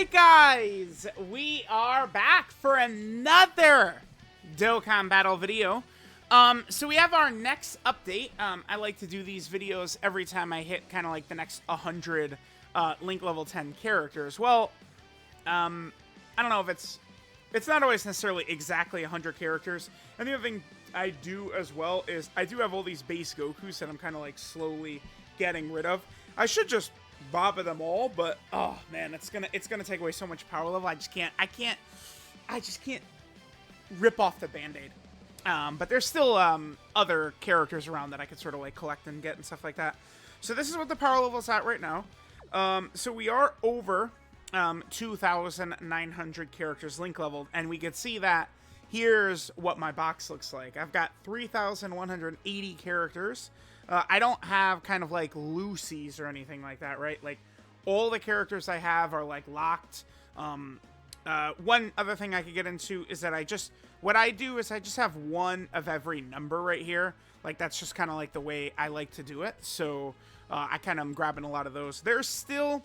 Alright guys, we are back for another Dokkan battle video. So we have our next update. I like to do these videos every time I hit kind of like the next 100 Link level 10 characters. Well, I don't know if it's not always necessarily exactly 100 characters. And the other thing I do as well is I do have all these base Gokus that I'm kind of like slowly getting rid of. I should just bobba them all, but oh man, it's gonna take away so much power level. I just can't rip off the band-aid. But there's still other characters around that I could sort of like collect and get and stuff like that. So this is what the power level's at right now. So we are over 2,900 characters Link leveled, and we can see that here's what my box looks like. I've got 3,180 characters. I don't have kind of like loosies or anything like that, right? Like all the characters I have are like locked. One other thing I could get into is that what I do is I just have one of every number right here. Like that's just kind of like the way I like to do it. So I kind of am grabbing a lot of those. There's still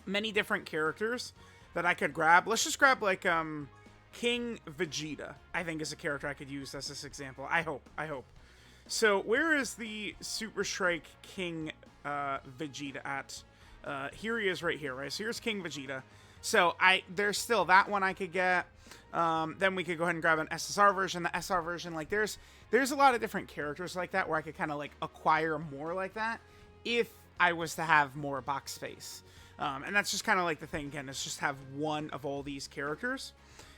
many different characters that I could grab. Let's just grab like King Vegeta, I think is a character I could use as this example. I hope. So where is the Super Strike King Vegeta at? Here he is right here, right? So here's King Vegeta. So there's still that one I could get. Then we could go ahead and grab an SSR version. The SR version, like there's a lot of different characters like that where I could kind of like acquire more like that if I was to have more box space. And that's just kind of like the thing again, is just have one of all these characters.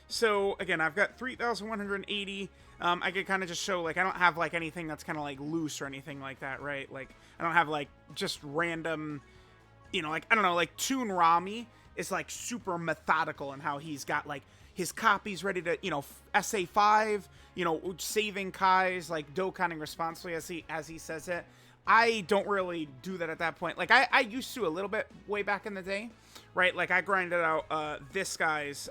So again, I've got 3,180. I could kind of just show, like, I don't have like anything that's kind of like loose or anything like that, right? Like I don't have like just random, you know, like I don't know, like Toon Rami is like super methodical in how he's got like his copies ready to, you know, SA5, you know, saving Kai's, like Dokkaning responsibly as he says it. I don't really do that at that point. Like I used to a little bit way back in the day, right? Like I grinded out this guy's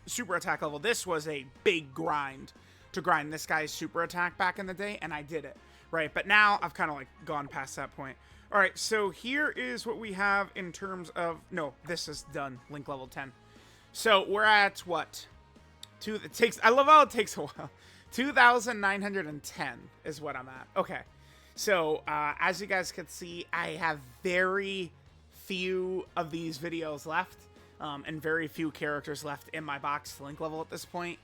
super attack level. This was a big grind to grind this guy's super attack back in the day, and I did it, right? But now I've kind of like gone past that point. All right, so here is what we have in terms of, no, this is done, Link level 10. So we're at what? I love how it takes a while. 2,910 is what I'm at. Okay. So, as you guys can see, I have very few of these videos left, and very few characters left in my box to Link level at this point.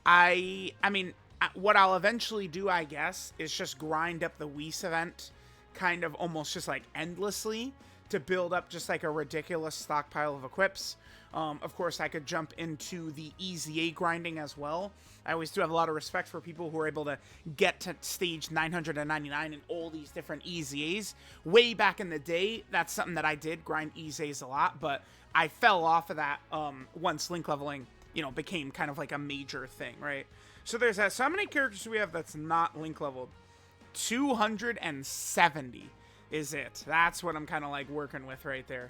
I mean, what I'll eventually do, I guess, is just grind up the Whis event kind of almost just like endlessly to build up just like a ridiculous stockpile of equips. Of course, I could jump into the EZA grinding as well. I always do have a lot of respect for people who are able to get to stage 999 in all these different EZAs. Way back in the day, that's something that I did, grind EZAs a lot, but I fell off of that once Link leveling, you know, became kind of like a major thing, right? So there's that. So how many characters do we have that's not Link leveled? 270 is it. That's what I'm kind of like working with right there.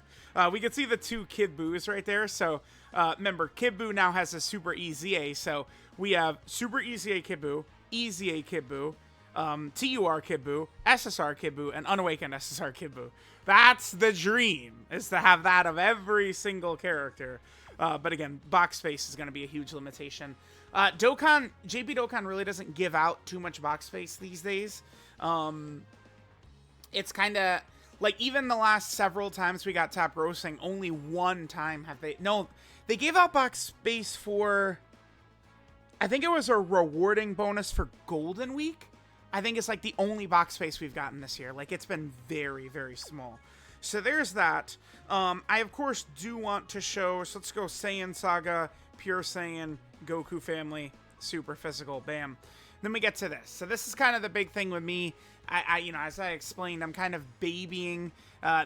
We can see the two Kid Boos right there. So remember, Kid Boo now has a Super EZA. So we have Super EZA Kid Boo, EZA Kid Boo, TUR Kid Boo, SSR Kid Boo, and Unawakened SSR Kid Boo. That's the dream, is to have that of every single character. But again, box space is going to be a huge limitation. JP Dokkan really doesn't give out too much box space these days. It's kind of like, even the last several times we got top grossing, only one time have they gave out box space for, I think it was a rewarding bonus for Golden Week. I think it's like the only box space we've gotten this year. Like, it's been very, very small. So there's that. I, of course, do want to show, so let's go Saiyan Saga, Pure Saiyan, Goku Family, Super Physical, bam. Then we get to this. So this is kind of the big thing with me. You know, as I explained, I'm kind of babying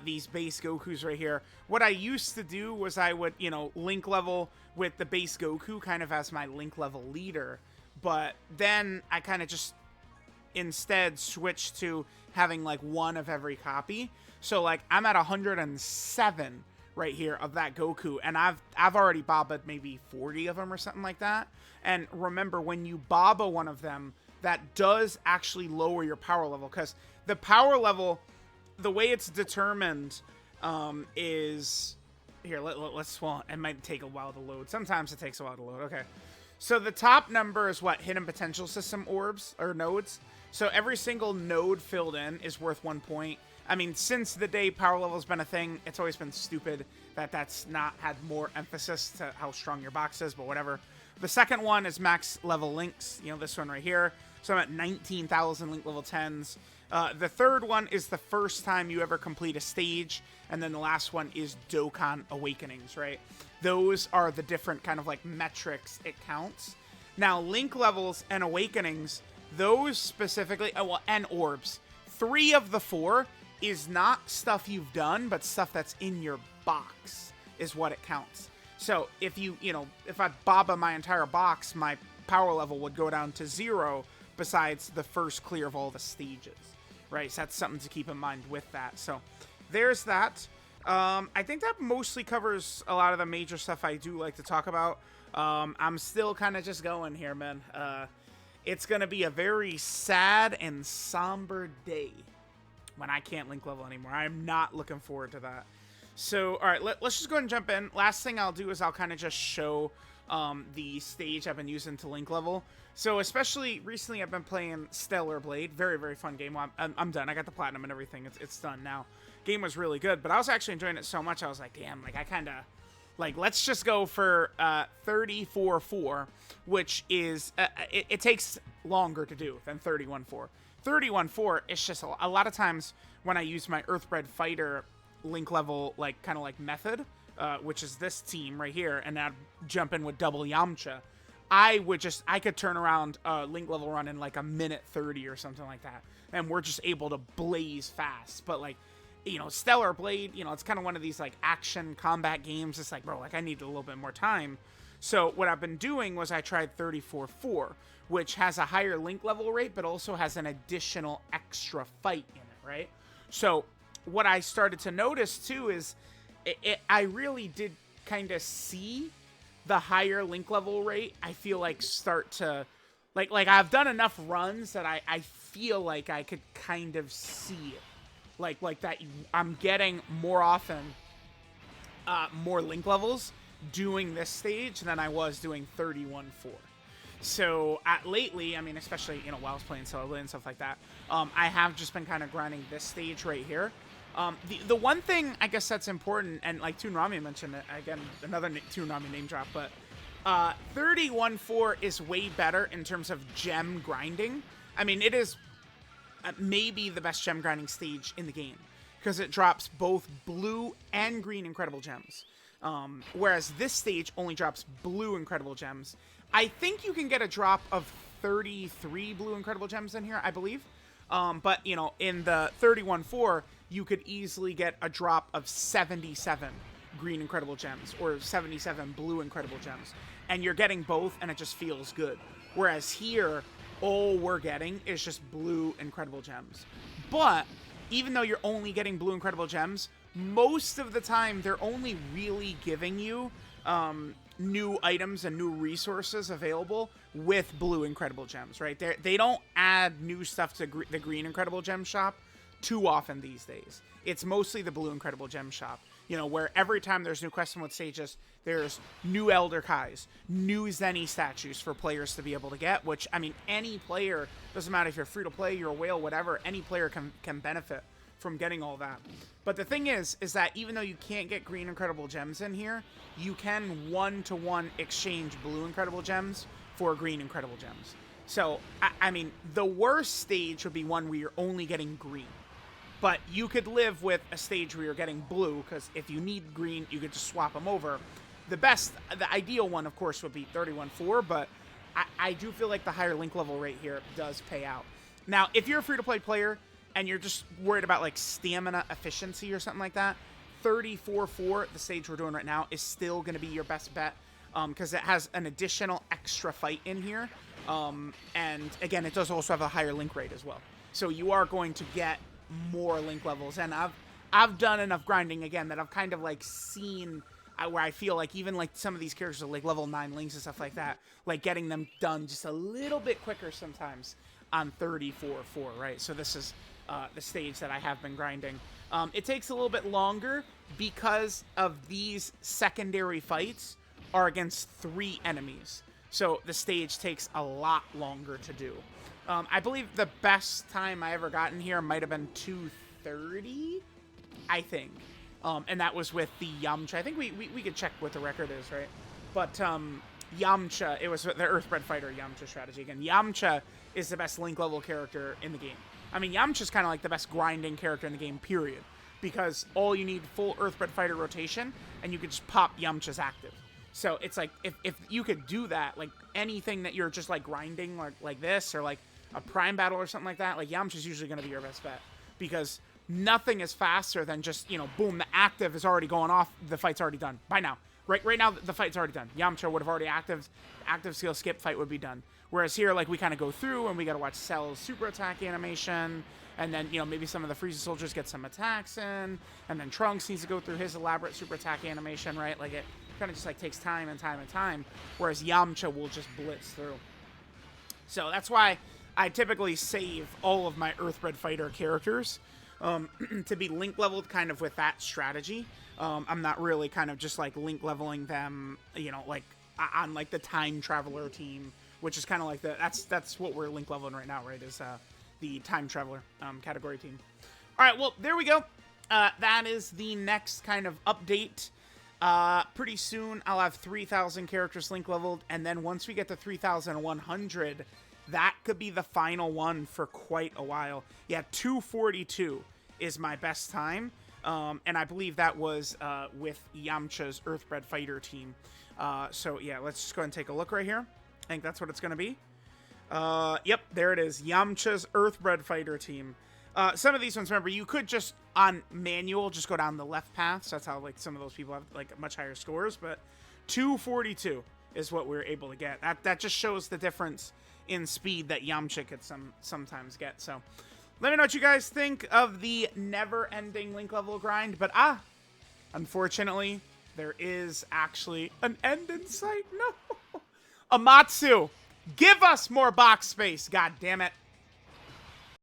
these base Gokus right here. What I used to do was I would, you know, Link level with the base Goku kind of as my Link level leader. But then I kind of just instead switched to having like one of every copy. So like I'm at 107 right here of that Goku, and I've already bobbed maybe 40 of them or something like that. And remember, when you bobba one of them, that does actually lower your power level, because the power level, the way it's determined is here, let's, well, it might take a while to load. Sometimes it takes a while to load. Okay. So the top number is what? Hidden potential system orbs or nodes. So every single node filled in is worth 1 point. I mean, since the day power level's been a thing, it's always been stupid that that's not had more emphasis to how strong your box is, but whatever. The second one is max level links, you know, this one right here. So I'm at 19,000 link level 10s. The third one is the first time you ever complete a stage, and then the last one is Dokkan Awakenings, right? Those are the different kind of like metrics it counts. Now, link levels and awakenings, those specifically, well, and orbs, 3 of the 4 is not stuff you've done, but stuff that's in your box is what it counts. So if if I baba my entire box, my power level would go down to 0 besides the first clear of all the stages, right? So that's something to keep in mind with that. So there's that. I think that mostly covers a lot of the major stuff I do like to talk about. I'm still kind of just going here, man. It's going to be a very sad and somber day when I can't link level anymore. I'm not looking forward to that. So, all right, let's just go ahead and jump in. Last thing I'll do is I'll kind of just show the stage I've been using to link level. So, especially recently, I've been playing Stellar Blade. Very, very fun game. Well, I'm done. I got the platinum and everything. It's done now. Game was really good, but I was actually enjoying it so much, I was like, damn, like, I kind of, like, let's just go for 34-4, which is, it takes longer to do than 31-4. 31-4, it's just a lot of times when I use my Earthbred Fighter link level, like, kind of like method, which is this team right here, and I'd jump in with double Yamcha, I could turn around a link level run in like a minute 30 or something like that, and we're just able to blaze fast. But like, you know, Stellar Blade, you know, it's kind of one of these like action combat games. It's like, bro, like I need a little bit more time. So what I've been doing was I tried 34-4, which has a higher link level rate, but also has an additional extra fight in it, right? So what I started to notice too is I really did kind of see the higher link level rate. I feel like start to like I've done enough runs that I feel like I could kind of see it. Like that I'm getting more often more link levels doing this stage than I was doing 31-4. So lately, I mean, especially, you know, while I was playing Stellar Blade and stuff like that, I have just been kind of grinding this stage right here. The one thing I guess that's important, and like Toon Rami mentioned it, again, another Toon Rami name drop, but 31-4 is way better in terms of gem grinding. I mean, it is maybe the best gem grinding stage in the game because it drops both blue and green incredible gems. Whereas this stage only drops blue incredible gems. I think you can get a drop of 33 blue incredible gems in here, I believe. But, you know, in the 31-4, you could easily get a drop of 77 green incredible gems or 77 blue incredible gems. And you're getting both, and it just feels good. Whereas here, all we're getting is just blue incredible gems. But even though you're only getting blue incredible gems, most of the time they're only really giving you new items and new resources available with blue incredible gems, right? They don't add new stuff to the green incredible gem shop too often these days. It's mostly the blue incredible gem shop, you know, where every time there's new quest mode stages, there's new Elder Kais, new Zenny statues for players to be able to get, which, I mean, any player, doesn't matter if you're free to play, you're a whale, whatever, any player can benefit from getting all that. But the thing is that even though you can't get green incredible gems in here, you can one-to-one exchange blue incredible gems for green incredible gems. So, I mean, the worst stage would be one where you're only getting green. But you could live with a stage where you're getting blue, because if you need green, you could just swap them over. The ideal one, of course, would be 31-4, but I do feel like the higher link level rate here does pay out. Now, if you're a free-to-play player, and you're just worried about like stamina efficiency or something like that, 34-4, the stage we're doing right now, is still going to be your best bet because it has an additional extra fight in here. And again, it does also have a higher link rate as well. So you are going to get more link levels. And I've done enough grinding again that I've kind of like seen where I feel like even like some of these characters are like level 9 links and stuff like that, like getting them done just a little bit quicker sometimes on 34-4, right? So this is the stage that I have been grinding. It takes a little bit longer because of these secondary fights are against 3 enemies. So the stage takes a lot longer to do. I believe the best time I ever got in here might have been 2:30, I think. And that was with the Yamcha. I think we could check what the record is, right? But Yamcha, it was the Earthbred Fighter Yamcha strategy. Again, Yamcha is the best Link level character in the game. I mean, Yamcha's kind of like the best grinding character in the game, period. Because all you need full Earthbred Fighter rotation, and you could just pop Yamcha's active. So it's like, if you could do that, like anything that you're just like grinding like this, or like a Prime Battle or something like that, like Yamcha's usually going to be your best bet. Because nothing is faster than just, you know, boom, the active is already going off, the fight's already done. By now. Right now, the fight's already done. Yamcha would have already active skill skip, fight would be done. Whereas here, like, we kind of go through and we got to watch Cell's super attack animation, and then, you know, maybe some of the Frieza soldiers get some attacks in, and then Trunks needs to go through his elaborate super attack animation, right? Like, it kind of just, like, takes time and time and time, whereas Yamcha will just blitz through. So that's why I typically save all of my Earthbred Fighter characters to be Link leveled kind of with that strategy. I'm not really kind of just like Link leveling them, you know, like on like the Time Traveler team, which is kind of like that's what we're Link leveling right now, right? Is the Time Traveler category team. All right, well, there we go. That is the next kind of update. Pretty soon I'll have 3,000 characters Link leveled, and then once we get to 3,100, that could be the final one for quite a while. Yeah, 242 is my best time. And I believe that was with Yamcha's Earthbred Fighter team. So, yeah, let's just go ahead and take a look right here. I think that's what it's going to be. Yep, there it is. Yamcha's Earthbred Fighter team. Some of these ones, remember, you could just, on manual, just go down the left path. So that's how, like, some of those people have, like, much higher scores. But 242 is what we were able to get. That just shows the difference in speed that Yamcha could sometimes get. So let me know what you guys think of the never-ending Link level grind. But unfortunately, there is actually an end in sight. No. Amatsu, give us more box space. God damn it.